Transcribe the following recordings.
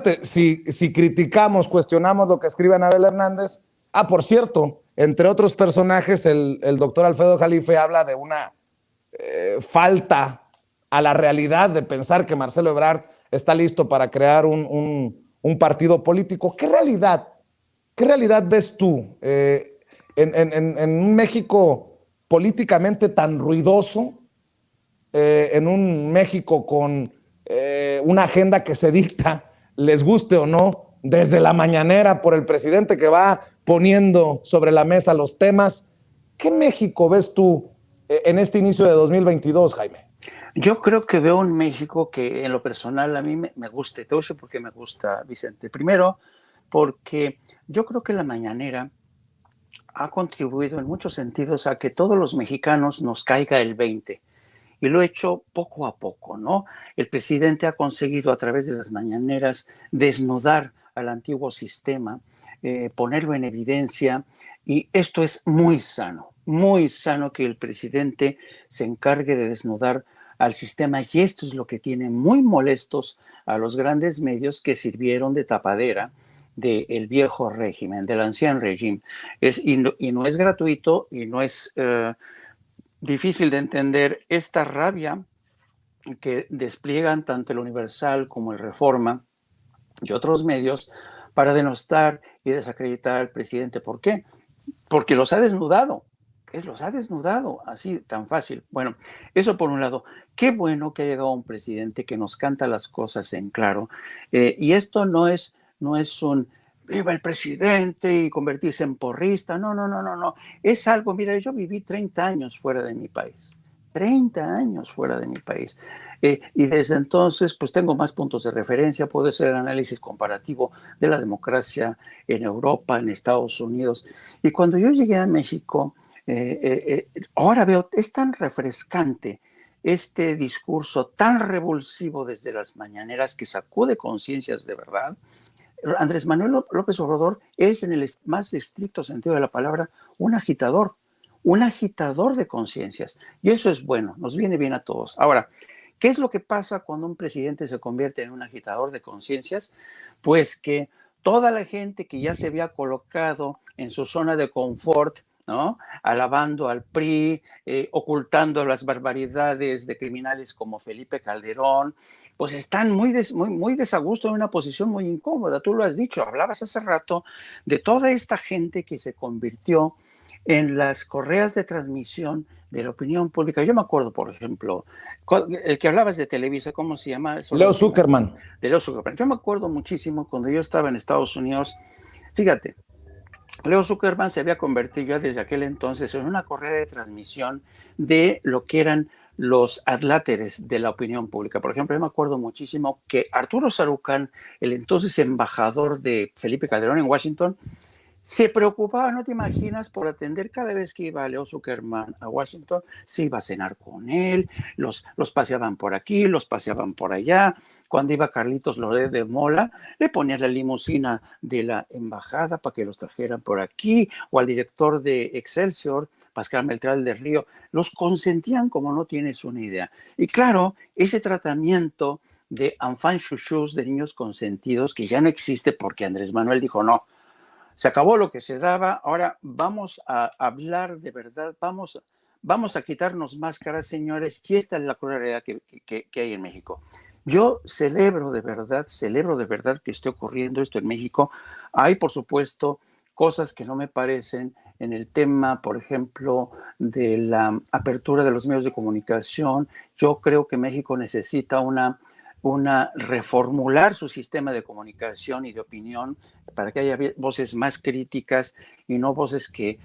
preguntarte, si criticamos, cuestionamos lo que escribe Anabel Hernández, por cierto, entre otros personajes, el doctor Alfredo Jalife habla de una falta a la realidad de pensar que Marcelo Ebrard está listo para crear un partido político. ¿Qué realidad ves tú en un México políticamente tan ruidoso, en un México con una agenda que se dicta, les guste o no, desde la mañanera por el presidente que va poniendo sobre la mesa los temas? ¿Qué México ves tú en este inicio de 2022, Jaime? Yo creo que veo un México que en lo personal a mí me gusta. Te voy a decir por qué me gusta, Vicente. Primero, porque yo creo que la mañanera ha contribuido en muchos sentidos a que todos los mexicanos nos caiga el 20. Y lo he hecho poco a poco, ¿no? El presidente ha conseguido a través de las mañaneras desnudar al antiguo sistema, ponerlo en evidencia, y esto es muy sano que el presidente se encargue de desnudar al sistema, y esto es lo que tiene muy molestos a los grandes medios que sirvieron de tapadera del viejo régimen, del ancien régimen. Y no es gratuito y no es difícil de entender esta rabia que despliegan tanto el Universal como el Reforma y otros medios para denostar y desacreditar al presidente. ¿Por qué? Porque los ha desnudado. Los ha desnudado, así tan fácil. Bueno, eso por un lado. Qué bueno que ha llegado un presidente que nos canta las cosas en claro. Y esto no es un viva el presidente y convertirse en porrista. No. Es algo, mira, yo viví 30 años fuera de mi país. 30 años fuera de mi país. Y desde entonces, pues tengo más puntos de referencia, puedo hacer el análisis comparativo de la democracia en Europa, en Estados Unidos. Y cuando yo llegué a México, ahora veo, es tan refrescante este discurso tan revulsivo desde las mañaneras que sacude conciencias de verdad. Andrés Manuel López Obrador es, en el más estricto sentido de la palabra, un agitador de conciencias. Y eso es bueno, nos viene bien a todos. Ahora, ¿qué es lo que pasa cuando un presidente se convierte en un agitador de conciencias? Pues que toda la gente que ya se había colocado en su zona de confort, ¿no?, alabando al PRI, ocultando las barbaridades de criminales como Felipe Calderón, pues están muy desagusto, en una posición muy incómoda. Tú lo has dicho, hablabas hace rato de toda esta gente que se convirtió en las correas de transmisión de la opinión pública. Yo me acuerdo, por ejemplo, el que hablabas de Televisa, ¿cómo se llama? Leo Zuckerman. De Leo Zuckerman. Yo me acuerdo muchísimo cuando yo estaba en Estados Unidos. Fíjate, Leo Zuckerman se había convertido ya desde aquel entonces en una correa de transmisión de lo que eran los adláteres de la opinión pública. Por ejemplo, yo me acuerdo muchísimo que Arturo Sarucán, el entonces embajador de Felipe Calderón en Washington, se preocupaba, no te imaginas, por atender cada vez que iba Leo Zuckerman a Washington, se iba a cenar con él, los paseaban por aquí, los paseaban por allá. Cuando iba Carlitos Loret de Mola, le ponían la limusina de la embajada para que los trajeran por aquí, o al director de Excelsior, Pascal Beltrán del Río, los consentían como no tienes una idea. Y claro, ese tratamiento de enfants chouchous, de niños consentidos, que ya no existe porque Andrés Manuel dijo no. Se acabó lo que se daba, ahora vamos a hablar de verdad, vamos a quitarnos máscaras, señores, y esta es la cruel realidad que hay en México. Yo celebro de verdad que esté ocurriendo esto en México. Hay, por supuesto, cosas que no me parecen en el tema, por ejemplo, de la apertura de los medios de comunicación. Yo creo que México necesita reformular su sistema de comunicación y de opinión para que haya voces más críticas y no voces que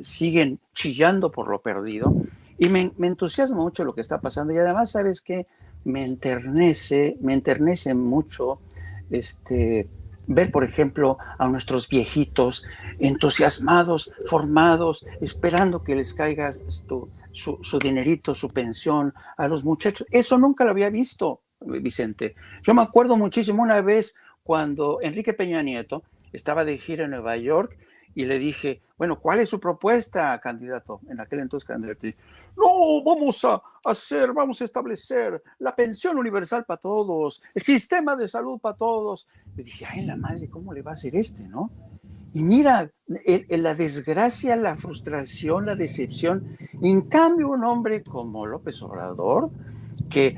siguen chillando por lo perdido. Y me entusiasma mucho lo que está pasando, y además, ¿sabes qué? Me enternece mucho ver, por ejemplo, a nuestros viejitos entusiasmados, formados, esperando que les caiga su dinerito, su pensión a los muchachos. Eso nunca lo había visto, Vicente. Yo me acuerdo muchísimo una vez cuando Enrique Peña Nieto estaba de gira en Nueva York y le dije, bueno, ¿cuál es su propuesta, candidato? En aquel entonces, candidato. No, vamos a establecer la pensión universal para todos, el sistema de salud para todos. Le dije, ay, la madre, ¿cómo le va a hacer no? Y mira, la desgracia, la frustración, la decepción. En cambio, un hombre como López Obrador, que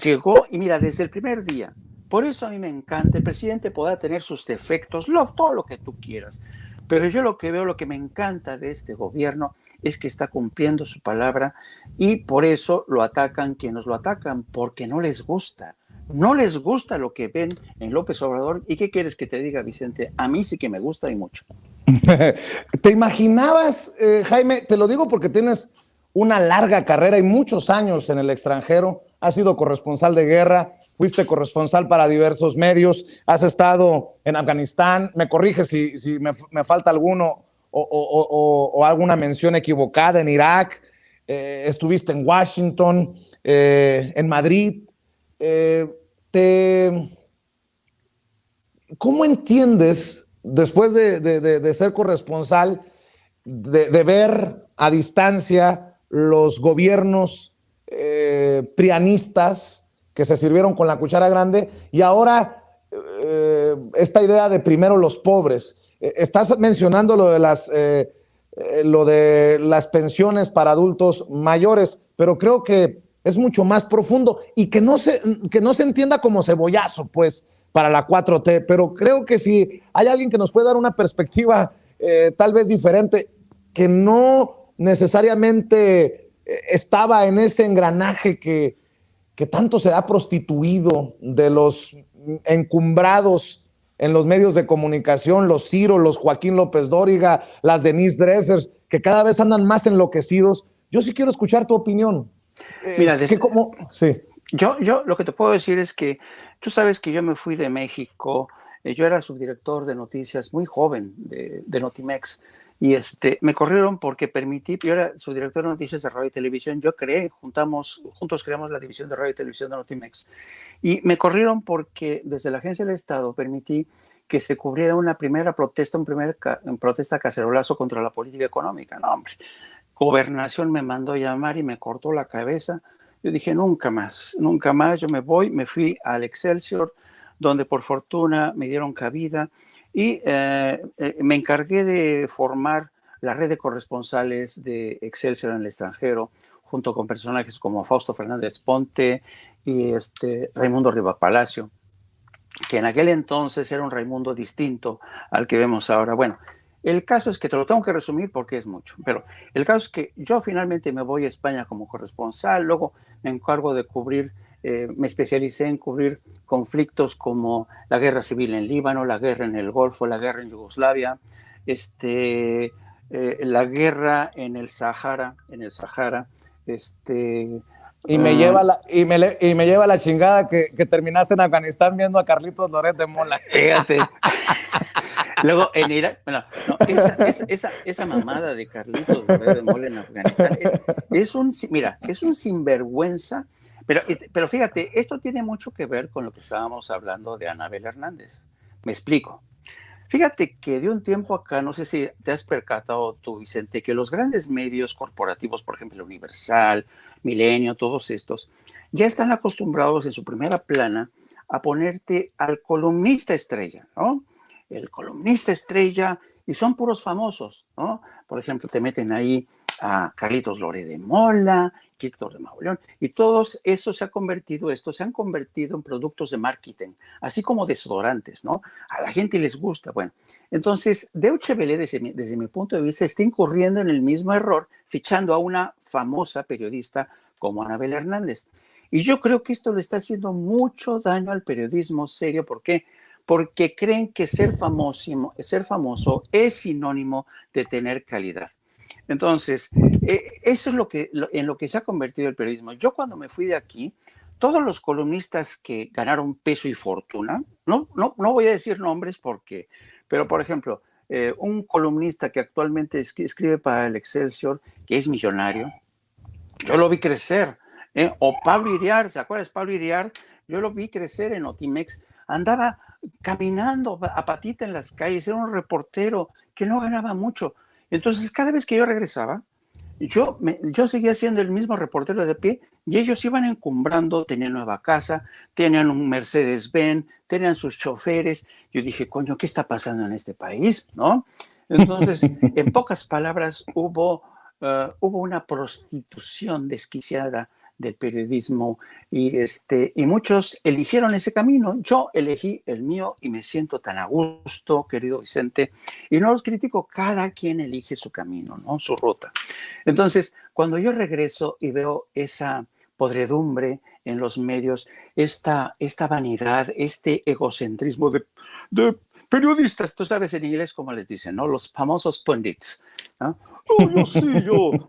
llegó, y mira, desde el primer día, por eso a mí me encanta, el presidente podrá tener sus defectos, todo lo que tú quieras, pero yo lo que veo, lo que me encanta de este gobierno es que está cumpliendo su palabra y por eso lo atacan quienes lo atacan, porque no les gusta. No les gusta lo que ven en López Obrador. ¿Y qué quieres que te diga, Vicente? A mí sí que me gusta y mucho. ¿Te imaginabas, Jaime? Te lo digo porque tienes una larga carrera y muchos años en el extranjero. Has sido corresponsal de guerra, fuiste corresponsal para diversos medios, has estado en Afganistán. Me corrige si me falta alguno o alguna mención equivocada, en Irak. Estuviste en Washington, en Madrid. ¿Cómo entiendes, después de ser corresponsal, de ver a distancia los gobiernos prianistas que se sirvieron con la cuchara grande y ahora esta idea de primero los pobres? Estás mencionando lo de las pensiones para adultos mayores, pero creo que es mucho más profundo y que no se entienda como cebollazo, pues, para la 4T, pero creo que si hay alguien que nos puede dar una perspectiva tal vez diferente, que no necesariamente estaba en ese engranaje que tanto se ha prostituido de los encumbrados en los medios de comunicación, los Ciro, los Joaquín López Dóriga, las Denise Dressers, que cada vez andan más enloquecidos. Yo sí quiero escuchar tu opinión. Mira, sí. Yo lo que te puedo decir es que tú sabes que yo me fui de México, yo era subdirector de noticias muy joven de Notimex, y me corrieron porque yo era subdirector de noticias de radio y televisión, juntos creamos la división de radio y televisión de Notimex, y me corrieron porque desde la Agencia del Estado permití que se cubriera una primera protesta, protesta cacerolazo contra la política económica. No, hombre, Gobernación me mandó llamar y me cortó la cabeza. Yo dije, nunca más, yo me fui al Excelsior, donde por fortuna me dieron cabida y me encargué de formar la red de corresponsales de Excelsior en el extranjero, junto con personajes como Fausto Fernández Ponte y Raimundo Riva Palacio, que en aquel entonces era un Raimundo distinto al que vemos ahora. Bueno, el caso es que te lo tengo que resumir porque es mucho, pero el caso es que yo finalmente me voy a España como corresponsal, luego me encargo de cubrir, me especialicé en cubrir conflictos como la guerra civil en Líbano, la guerra en el Golfo, la guerra en Yugoslavia, la guerra en el Sahara, Y me lleva la chingada que terminaste en Afganistán viendo a Carlitos Loret de Mola. Fíjate. Luego en Irak, bueno, no, esa mamada de Carlitos Loret de Mola en Afganistán es un sinvergüenza, pero fíjate, esto tiene mucho que ver con lo que estábamos hablando de Anabel Hernández. Me explico. Fíjate que de un tiempo acá, no sé si te has percatado tú, Vicente, que los grandes medios corporativos, por ejemplo, Universal, Milenio, todos estos, ya están acostumbrados en su primera plana a ponerte al columnista estrella, ¿no? El columnista estrella, y son puros famosos, ¿no? Por ejemplo, te meten ahí a Carlitos Loret de Mola, Víctor de Mauleón, y todos esos se han convertido en productos de marketing, así como desodorantes, ¿no? A la gente les gusta. Bueno, entonces, Deutsche Welle, desde mi punto de vista, está incurriendo en el mismo error, fichando a una famosa periodista como Anabel Hernández. Y yo creo que esto le está haciendo mucho daño al periodismo serio. ¿Por qué? Porque creen que ser famoso es sinónimo de tener calidad. Entonces, eso es en lo que se ha convertido el periodismo. Yo cuando me fui de aquí, todos los columnistas que ganaron peso y fortuna, no voy a decir nombres pero por ejemplo, un columnista que actualmente escribe para el Excelsior, que es millonario, yo lo vi crecer, o Pablo Iriar, ¿se acuerdas Pablo Iriar? Yo lo vi crecer en Notimex, andaba caminando a patita en las calles, era un reportero que no ganaba mucho. Entonces, cada vez que yo regresaba, yo seguía siendo el mismo reportero de pie y ellos iban encumbrando, tenían nueva casa, tenían un Mercedes-Benz, tenían sus choferes. Yo dije, coño, ¿qué está pasando en este país? ¿No? Entonces, en pocas palabras, hubo una prostitución desquiciada del periodismo y muchos eligieron ese camino. Yo elegí el mío y me siento tan a gusto, querido Vicente, y no los critico, cada quien elige su camino, ¿no? Su ruta. Entonces, cuando yo regreso y veo esa podredumbre en los medios, esta vanidad, este egocentrismo de periodistas, tú sabes en inglés cómo les dicen, ¿no? Los famosos pundits, ¿no? Oh,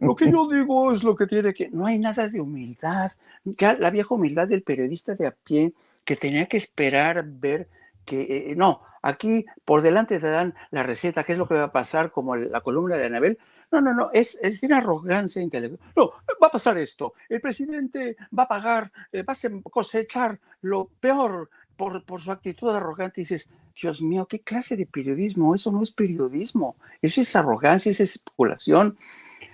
lo que yo digo es lo que tiene que... No hay nada de humildad, ya la vieja humildad del periodista de a pie que tenía que esperar ver que... no, aquí por delante te dan la receta, qué es lo que va a pasar, como la columna de Anabel. No, es de una arrogancia intelectual. No, va a pasar esto, el presidente va a pagar, va a cosechar lo peor por su actitud arrogante. Y dices, Dios mío, ¿qué clase de periodismo? Eso no es periodismo, eso es arrogancia, es especulación.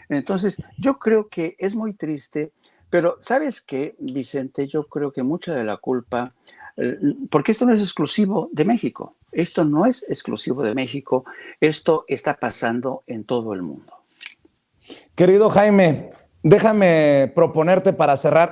Entonces, yo creo que es muy triste, pero ¿sabes qué, Vicente? Yo creo que mucha de la culpa, porque esto no es exclusivo de México, esto no es exclusivo de México, esto está pasando en todo el mundo. Querido Jaime, déjame proponerte para cerrar